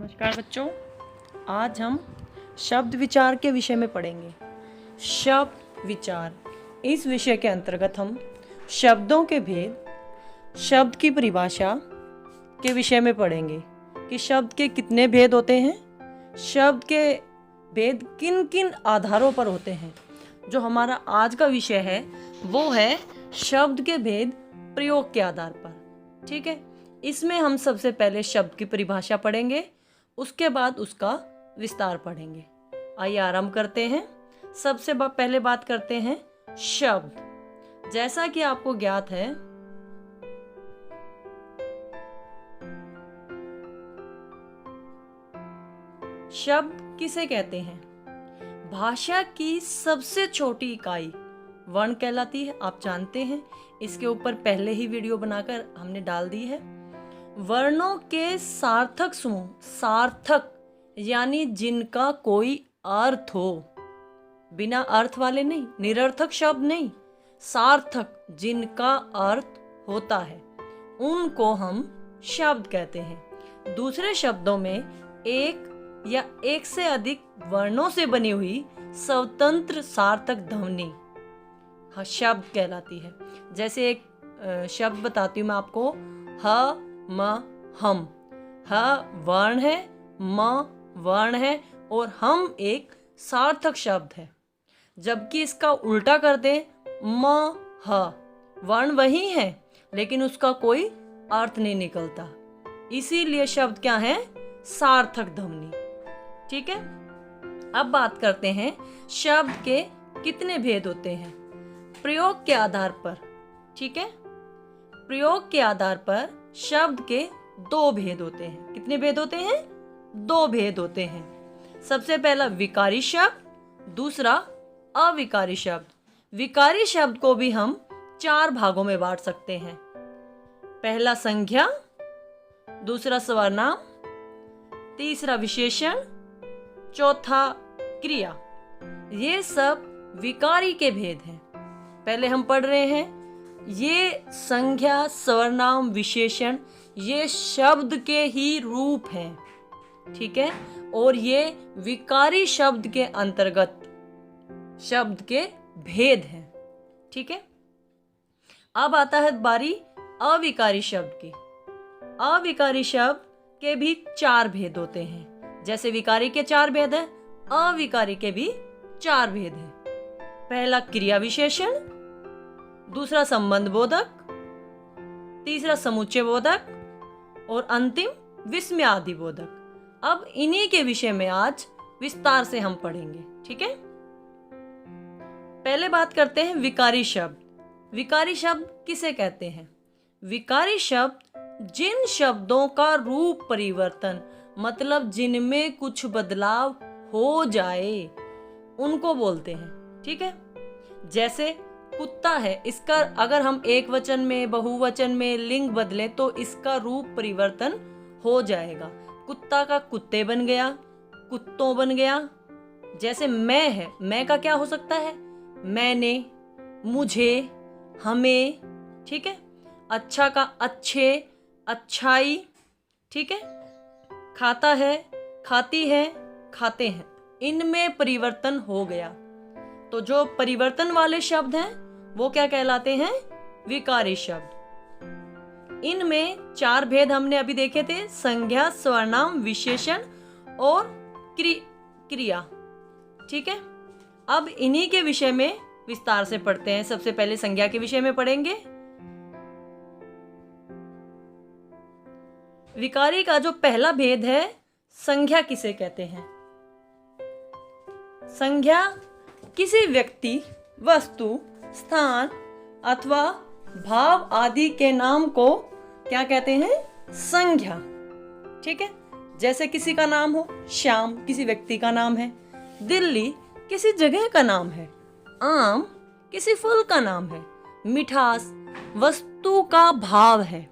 नमस्कार बच्चों, आज हम शब्द विचार के विषय में पढ़ेंगे। शब्द विचार, इस विषय के अंतर्गत हम शब्दों के भेद, शब्द की परिभाषा के विषय में पढ़ेंगे कि शब्द के कितने भेद होते हैं, शब्द के भेद किन किन आधारों पर होते हैं। जो हमारा आज का विषय है वो है शब्द के भेद प्रयोग के आधार पर। ठीक है, इसमें हम सबसे पहले शब्द की परिभाषा पढ़ेंगे, उसके बाद उसका विस्तार पढ़ेंगे। आइए आरंभ करते हैं। सबसे पहले बात करते हैं शब्द। जैसा कि आपको ज्ञात है, शब्द किसे कहते हैं? भाषा की सबसे छोटी इकाई वर्ण कहलाती है। आप जानते हैं, इसके ऊपर पहले ही वीडियो बनाकर हमने डाल दी है। वर्णों के सार्थक समूह, सार्थक यानी जिनका कोई अर्थ हो, बिना अर्थ वाले नहीं, निरर्थक शब्द नहीं, सार्थक जिनका अर्थ होता है, उनको हम शब्द कहते हैं। दूसरे शब्दों में एक या एक से अधिक वर्णों से बनी हुई स्वतंत्र सार्थक ध्वनि शब्द कहलाती है। जैसे एक शब्द बताती हूँ मैं आपको, ह म हम। ह वर्ण है, म वर्ण है और हम एक सार्थक शब्द है। जबकि इसका उल्टा कर दें, म ह, वर्ण वही है लेकिन उसका कोई अर्थ नहीं निकलता, इसीलिए शब्द क्या है? सार्थक ध्वनि। ठीक है, अब बात करते हैं शब्द के कितने भेद होते हैं प्रयोग के आधार पर। ठीक है, प्रयोग के आधार पर शब्द के दो भेद होते हैं। कितने भेद होते हैं? दो भेद होते हैं। सबसे पहला विकारी शब्द, दूसरा अविकारी शब्द। विकारी शब्द को भी हम चार भागों में बांट सकते हैं। पहला संज्ञा, दूसरा सर्वनाम, तीसरा विशेषण, चौथा क्रिया। ये सब विकारी के भेद हैं। पहले हम पढ़ रहे हैं, ये संज्ञा, सर्वनाम, विशेषण ये शब्द के ही रूप हैं। ठीक है, और ये विकारी शब्द के अंतर्गत शब्द के भेद हैं। ठीक है, अब आता है बारी अविकारी शब्द की। अविकारी शब्द के भी चार भेद होते हैं। जैसे विकारी के चार भेद हैं, अविकारी के भी चार भेद हैं। पहला क्रिया विशेषण, दूसरा संबंध बोधक, तीसरा समुच्चय बोधक और अंतिम विस्मयादि बोधक। अब इन्हीं के विषय में आज विस्तार से हम पढ़ेंगे। ठीक है, पहले बात करते हैं विकारी शब्द। विकारी शब्द किसे कहते हैं? विकारी शब्द जिन शब्दों का रूप परिवर्तन, मतलब जिनमें कुछ बदलाव हो जाए, उनको बोलते हैं। ठीक है, जैसे कुत्ता है, इसका अगर हम एक वचन में, बहुवचन में लिंग बदले तो इसका रूप परिवर्तन हो जाएगा। कुत्ता का कुत्ते बन गया, कुत्तों बन गया। जैसे मैं है, मैं का क्या हो सकता है? मैंने, मुझे, हमें। ठीक है, अच्छा का अच्छे, अच्छाई। ठीक है, खाता है, खाती है, खाते हैं। इनमें परिवर्तन हो गया, तो जो परिवर्तन वाले शब्द हैं वो क्या कहलाते हैं? विकारी शब्द। इनमें चार भेद हमने अभी देखे थे, संज्ञा, सर्वनाम, विशेषण और क्रिया। ठीक है, अब इन्हीं के विषय में विस्तार से पढ़ते हैं। सबसे पहले संज्ञा के विषय में पढ़ेंगे। विकारी का जो पहला भेद है, संज्ञा किसे कहते हैं? संज्ञा किसी व्यक्ति, वस्तु, स्थान अथवा भाव आदि के नाम को क्या कहते हैं? संज्ञा। ठीक है, जैसे किसी का नाम हो, श्याम किसी व्यक्ति का नाम है, दिल्ली किसी जगह का नाम है, आम किसी फल का नाम है, मिठास वस्तु का भाव है,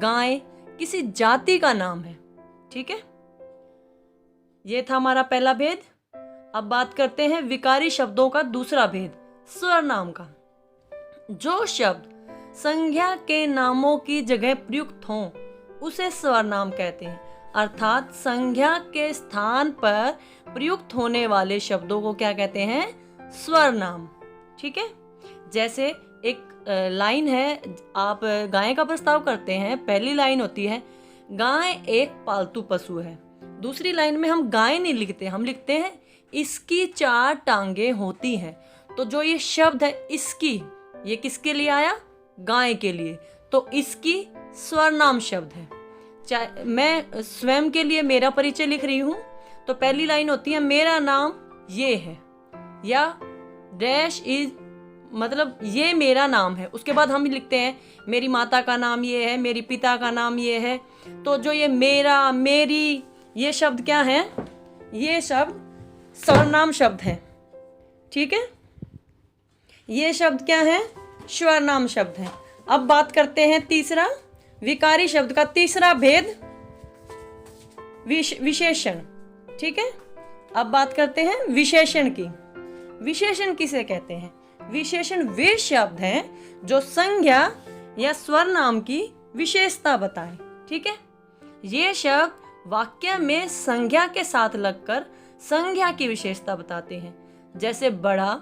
गाय किसी जाति का नाम है। ठीक है, ये था हमारा पहला भेद। अब बात करते हैं विकारी शब्दों का दूसरा भेद, सर्वनाम का। जो शब्द संज्ञा के नामों की जगह प्रयुक्त हों उसे सर्वनाम कहते हैं। अर्थात संज्ञा के स्थान पर प्रयुक्त होने वाले शब्दों को क्या कहते हैं? स्वर नाम। ठीक है, जैसे एक लाइन है, आप गाय का प्रस्ताव करते हैं, पहली लाइन होती है गाय एक पालतू पशु है। दूसरी लाइन में हम गाय नहीं लिखते, हम लिखते हैं इसकी 4 टांगे होती हैं। तो जो ये शब्द है इसकी, ये किसके लिए आया? गाय के लिए। तो इसकी स्वरनाम शब्द है। चाहे मैं स्वयं के लिए मेरा परिचय लिख रही हूं तो पहली लाइन होती है मेरा नाम ये है, या डैश इज, मतलब ये मेरा नाम है। उसके बाद हम लिखते हैं मेरी माता का नाम ये है, मेरी पिता का नाम ये है। तो जो ये मेरा, मेरी, ये शब्द क्या है? ये शब्द सर्वनाम शब्द है। ठीक है, ये शब्द क्या है? स्वरनाम शब्द है। अब बात करते हैं तीसरा, विकारी शब्द का तीसरा भेद, विशेषण। ठीक है, अब बात करते हैं विशेषण की। विशेषण किसे कहते हैं? विशेषण वे शब्द हैं जो संज्ञा या स्वर नाम की विशेषता बताएं। ठीक है, ये शब्द वाक्य में संज्ञा के साथ लगकर संज्ञा की विशेषता बताते हैं, जैसे बड़ा,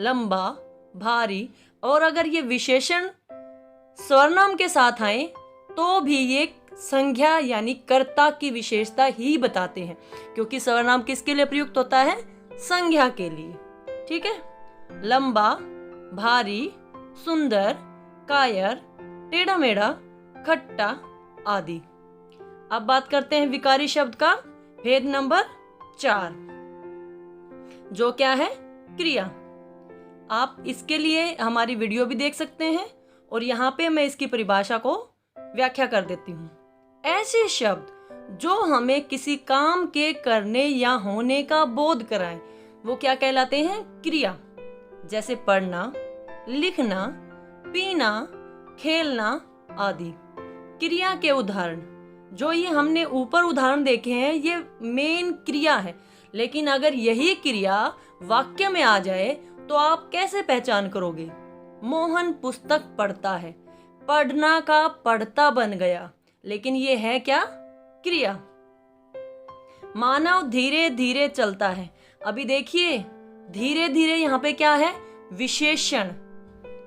लंबा, भारी। और अगर ये विशेषण स्वरनाम के साथ आए तो भी ये संज्ञा यानी कर्ता की विशेषता ही बताते हैं, क्योंकि सर्वनाम किसके लिए प्रयुक्त होता है? संज्ञा के लिए। ठीक है, लंबा, भारी, सुंदर, कायर, टेढ़ा मेढ़ा, खट्टा आदि। अब बात करते हैं विकारी शब्द का भेद नंबर 4, जो क्या है? क्रिया। आप इसके लिए हमारी वीडियो भी देख सकते हैं और यहाँ पे मैं इसकी परिभाषा को व्याख्या कर देती हूँ। ऐसे शब्द जो हमें किसी काम के करने या होने का बोध कराएं, वो क्या कहलाते हैं? क्रिया। जैसे पढ़ना, लिखना, पीना, खेलना आदि। क्रिया के उदाहरण, जो ये हमने ऊपर उदाहरण देखे हैं, ये मेन क्रिया है। लेकिन अगर यही क्रिया वाक्य में आ जाए तो आप कैसे पहचान करोगे? मोहन पुस्तक पढ़ता है, पढ़ना का पढ़ता बन गया। लेकिन ये है क्या? क्रिया। मानव धीरे धीरे चलता है। अभी देखिए धीरे धीरे यहाँ पे क्या है? विशेषण,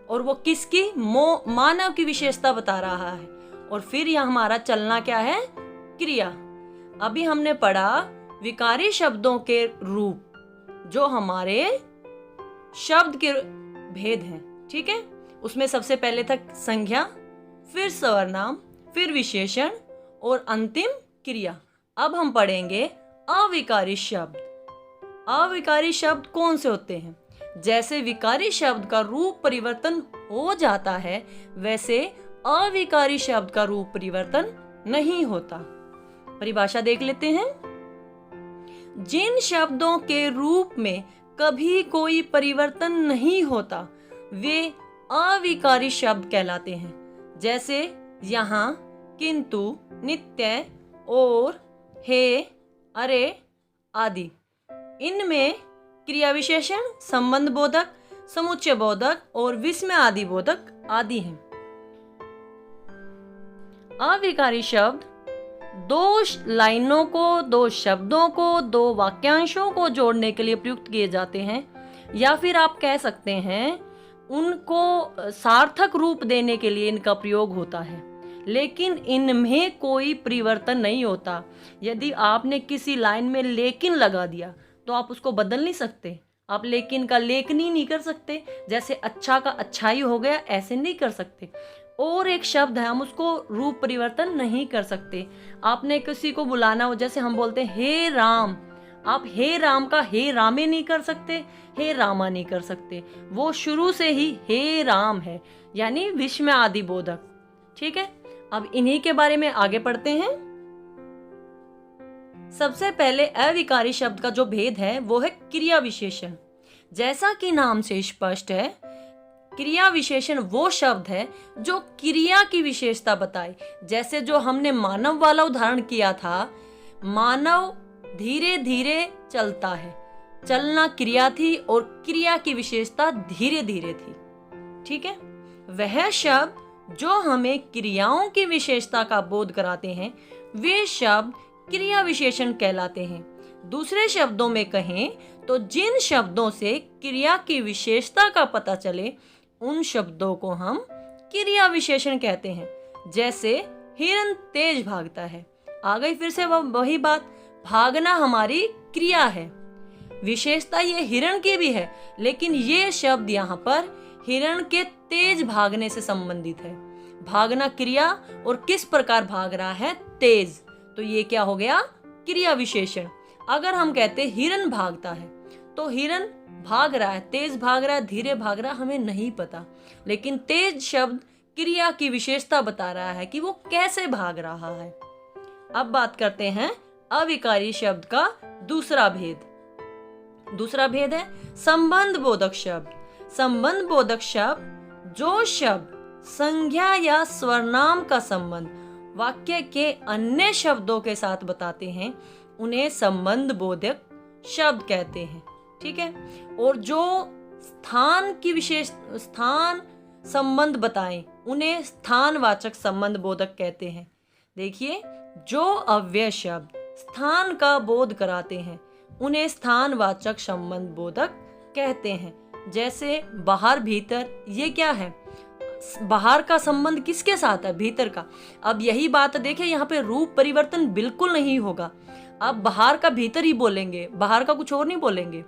और वो किसकी? मानव की विशेषता बता रहा है। और फिर यह हमारा चलना क्या है? क्रिया। अभी हमने पढ़ा विकारी शब्दों के रूप, जो हमारे शब्द के भेद हैं। ठीक है, उसमें सबसे पहले तक संज्ञा, फिर सर्वनाम, फिर विशेषण और अंतिम क्रिया। अब हम पढ़ेंगे अविकारी शब्द। अविकारी शब्द कौन से होते हैं? जैसे विकारी शब्द का रूप परिवर्तन हो जाता है, वैसे अविकारी शब्द का रूप परिवर्तन नहीं होता। परिभाषा देख लेते हैं। जिन शब्दों के रूप में कभी कोई परिवर्तन नहीं होता, वे अविकारी शब्द कहलाते हैं। जैसे यहाँ, किंतु, नित्य, और, हे, अरे आदि। इनमें क्रिया विशेषण, संबंध बोधक, समुच्चय बोधक और विस्मय आदि बोधक आदि हैं। अविकारी शब्द दो लाइनों को, दो शब्दों को, दो वाक्यांशों को जोड़ने के लिए प्रयुक्त किए जाते हैं, या फिर आप कह सकते हैं उनको सार्थक रूप देने के लिए इनका प्रयोग होता है। लेकिन इनमें कोई परिवर्तन नहीं होता। यदि आपने किसी लाइन में लेकिन लगा दिया तो आप उसको बदल नहीं सकते। आप लेकिन का लेकिन नहीं कर सकते। जैसे अच्छा का अच्छाई हो गया, ऐसे नहीं कर सकते। और एक शब्द है, हम उसको रूप परिवर्तन नहीं कर सकते। आपने किसी को बुलाना हो, जैसे हम बोलते हैं हे राम, आप हे राम का हे रामे नहीं कर सकते, हे रामा नहीं कर सकते। वो शुरू से ही हे राम है, यानी विस्मय आदि बोधक। ठीक है, अब इन्हीं के बारे में आगे पढ़ते हैं। सबसे पहले अविकारी शब्द का जो भेद है वो है क्रिया विशेषण। जैसा कि नाम से स्पष्ट है, क्रिया विशेषण वो शब्द है जो क्रिया की विशेषता बताए। जैसे जो हमने मानव वाला उदाहरण किया था, मानव धीरे धीरे चलता है, चलना क्रिया थी और क्रिया की विशेषता धीरे धीरे थी। ठीक है, वह शब्द जो हमें क्रियाओं की विशेषता का बोध कराते हैं, वे शब्द क्रिया विशेषण कहलाते हैं। दूसरे शब्दों में कहें तो जिन शब्दों से क्रिया की विशेषता का पता चले उन शब्दों को हम क्रिया विशेषण कहते हैं। जैसे हिरन तेज भागता है, आ गई फिर से वही बात, भागना हमारी क्रिया है। विशेषता ये हिरण की भी है, लेकिन ये शब्द यहाँ पर हिरण के तेज भागने से संबंधित है। भागना क्रिया और किस प्रकार भाग रहा है, तेज, तो ये क्या हो गया, क्रिया विशेषण। अगर हम कहते हिरन भागता है तो हिरन भाग रहा है, तेज भाग रहा है, धीरे भाग रहा है, हमें नहीं पता, लेकिन तेज शब्द क्रिया की विशेषता बता रहा है कि वो कैसे भाग रहा है। अब बात करते हैं अविकारी शब्द का दूसरा भेद। दूसरा भेद है संबंध बोधक शब्द। संबंध बोधक शब्द जो शब्द संज्ञा या स्वरनाम का संबंध वाक्य के अन्य शब्दों के साथ बताते हैं उन्हें संबंध बोधक शब्द कहते हैं। ठीक है, और जो स्थान की विशेष स्थान संबंध बताएं उन्हें स्थानवाचक संबंध बोधक कहते हैं। देखिए, जो अव्यय शब्द स्थान का बोध कराते हैं उन्हें स्थानवाचक संबंध बोधक कहते हैं। जैसे बाहर भीतर, ये क्या है, बाहर का संबंध किसके साथ है, भीतर का। अब यही बात देखें, यहाँ पे रूप परिवर्तन बिल्कुल नहीं होगा। अब बाहर का भीतर ही बोलेंगे, बाहर का कुछ और नहीं बोलेंगे,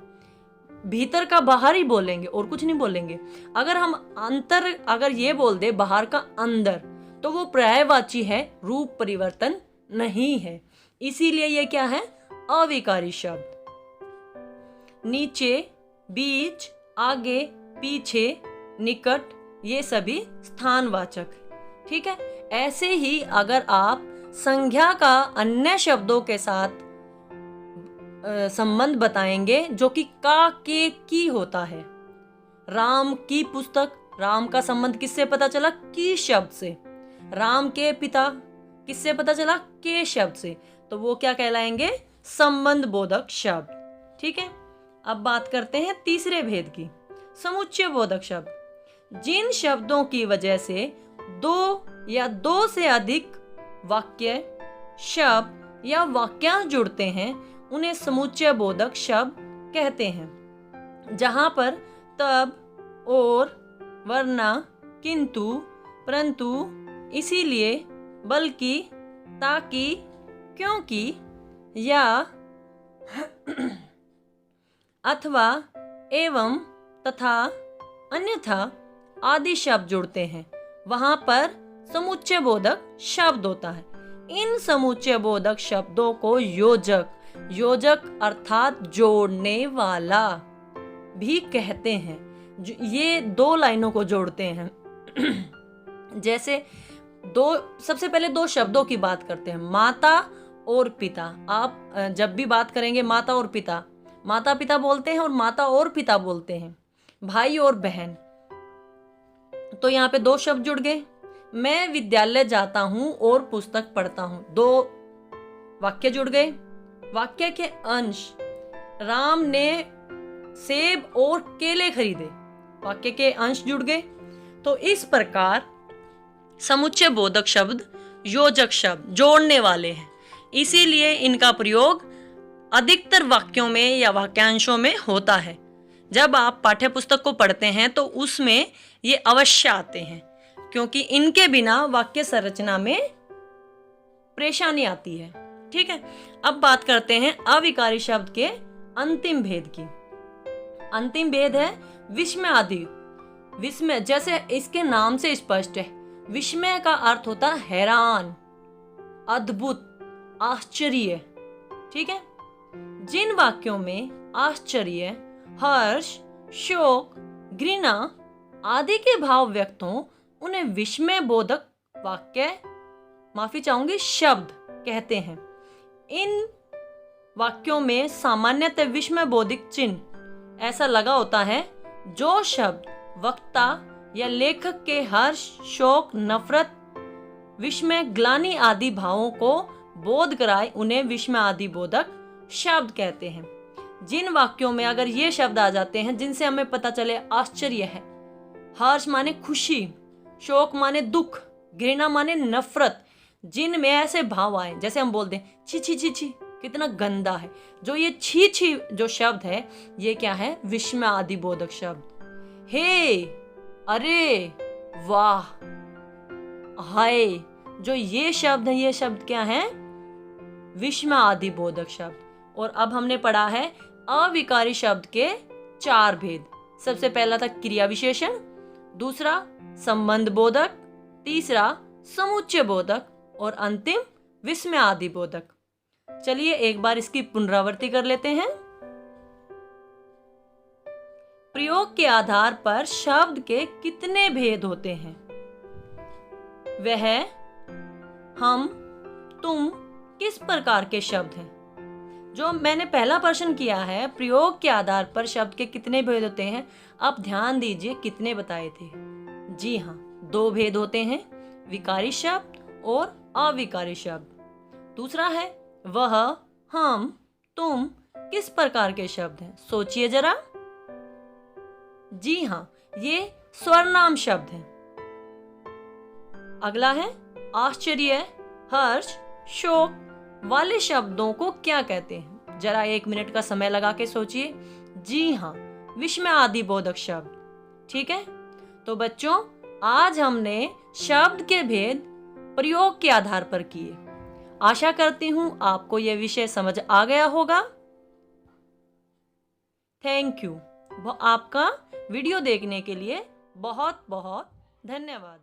भीतर का बाहर ही बोलेंगे और कुछ नहीं बोलेंगे। अगर हम अंतर अगर ये बोल दे बाहर का अंदर, तो वो पर्यायवाची है, रूप परिवर्तन नहीं है। इसीलिए ये क्या है, अविकारी शब्द। नीचे, बीच, आगे, पीछे, निकट, ये सभी स्थानवाचक। ठीक है, ऐसे ही अगर आप संज्ञा का अन्य शब्दों के साथ संबंध बताएंगे जो कि का, के, की होता है। राम की पुस्तक, राम का संबंध किससे पता चला, की शब्द से। राम के पिता किससे पता चला, के शब्द से, तो वो क्या कहलाएंगे, संबंध बोधक शब्द। ठीक है, अब बात करते हैं तीसरे भेद की, समुच्चय बोधक शब्द। जिन शब्दों की वजह से दो या दो से अधिक वाक्य, शब्द या वाक्यांश जुड़ते हैं उन्हें समुच्चय बोधक शब्द कहते हैं। जहां पर तब, और, वरना, किंतु, परंतु, इसीलिए, बल्कि, ताकि, क्योंकि, या, अथवा, एवं, तथा, अन्यथा आदि शब्द जुड़ते हैं, वहां पर समुच्चय बोधक शब्द होता है। इन समुच्चय बोधक शब्दों को योजक, योजक अर्थात जोड़ने वाला भी कहते हैं। ये दो लाइनों को जोड़ते हैं। जैसे सबसे पहले दो शब्दों की बात करते हैं, माता और पिता। आप जब भी बात करेंगे माता और पिता, माता पिता बोलते हैं और माता और पिता बोलते हैं, भाई और बहन। तो यहाँ पे दो शब्द जुड़ गए। मैं विद्यालय जाता हूं और पुस्तक पढ़ता हूं, दो वाक्य जुड़ गए। वाक्य के अंश, राम ने सेब और केले खरीदे, वाक्य के अंश जुड़ गए। तो इस प्रकार समुच्चय बोधक शब्द योजक शब्द, जोड़ने वाले हैं। इसीलिए इनका प्रयोग अधिकतर वाक्यों में या वाक्यांशों में होता है। जब आप पाठ्य पुस्तक को पढ़ते हैं तो उसमें ये अवश्य आते हैं, क्योंकि इनके बिना वाक्य संरचना में परेशानी आती है। ठीक है, अब बात करते हैं अविकारी शब्द के अंतिम भेद की। अंतिम भेद है विस्मय आदि। विस्मय, जैसे इसके नाम से स्पष्ट है, विस्मय का अर्थ होता है हैरान, अद्भुत, आश्चर्य। ठीक है, जिन वाक्यों में आश्चर्य, हर्ष, शोक, घृणा आदि के भाव व्यक्त हों उन्हें विस्मय बोधक वाक्य, माफी चाहूंगी, शब्द कहते हैं। इन वाक्यों में सामान्यतः विस्मय बोधक चिन्ह ऐसा लगा होता है जो शब्द वक्ता या लेखक के हर्ष, शोक, नफरत, विस्मय, ग्लानि आदि भावों को बोध कराए उन्हें विस्मय आदि बोधक शब्द कहते हैं। जिन वाक्यों में अगर ये शब्द आ जाते हैं जिनसे हमें पता चले आश्चर्य है, हर्ष माने खुशी, शोक माने दुख, घृणा माने नफरत, जिनमें ऐसे भाव आए, जैसे हम बोलते हैं छी छी छी छी, कितना गंदा है। जो ये छी छी जो शब्द है, ये क्या है? विस्मय आदि बोधक शब्द। हे, अरे, वाह, हाय, जो ये शब्द है, ये शब्द क्या है? विस्मय आदि बोधक शब्द। और अब हमने पढ़ा है अविकारी शब्द के 4 भेद। सबसे पहला था क्रिया विशेषण, दूसरा संबंध बोधक, तीसरा समुच्चय बोधक और अंतिम विस्मय आदि बोधक। चलिए एक बार इसकी पुनरावृत्ति कर लेते हैं। प्रयोग के आधार पर शब्द के कितने भेद होते हैं? वह, हम, तुम किस प्रकार के शब्द हैं? जो मैंने पहला प्रश्न किया है, प्रयोग के आधार पर शब्द के कितने भेद होते हैं, अब ध्यान दीजिए कितने बताए थे। जी हाँ, 2 भेद होते हैं, विकारी शब्द और अविकारी शब्द। दूसरा है वह, हम, तुम किस प्रकार के शब्द हैं? सोचिए जरा। जी हाँ, ये स्वरनाम शब्द हैं। अगला है आश्चर्य, हर्ष, शोक वाले शब्दों को क्या कहते हैं? जरा 1 मिनट का समय लगा के सोचिए। जी हाँ, विस्मय आदि बोधक शब्द। ठीक है, तो बच्चों आज हमने शब्द के भेद प्रयोग के आधार पर किए। आशा करती हूं आपको यह विषय समझ आ गया होगा। Thank you. आपका वीडियो देखने के लिए बहुत बहुत धन्यवाद।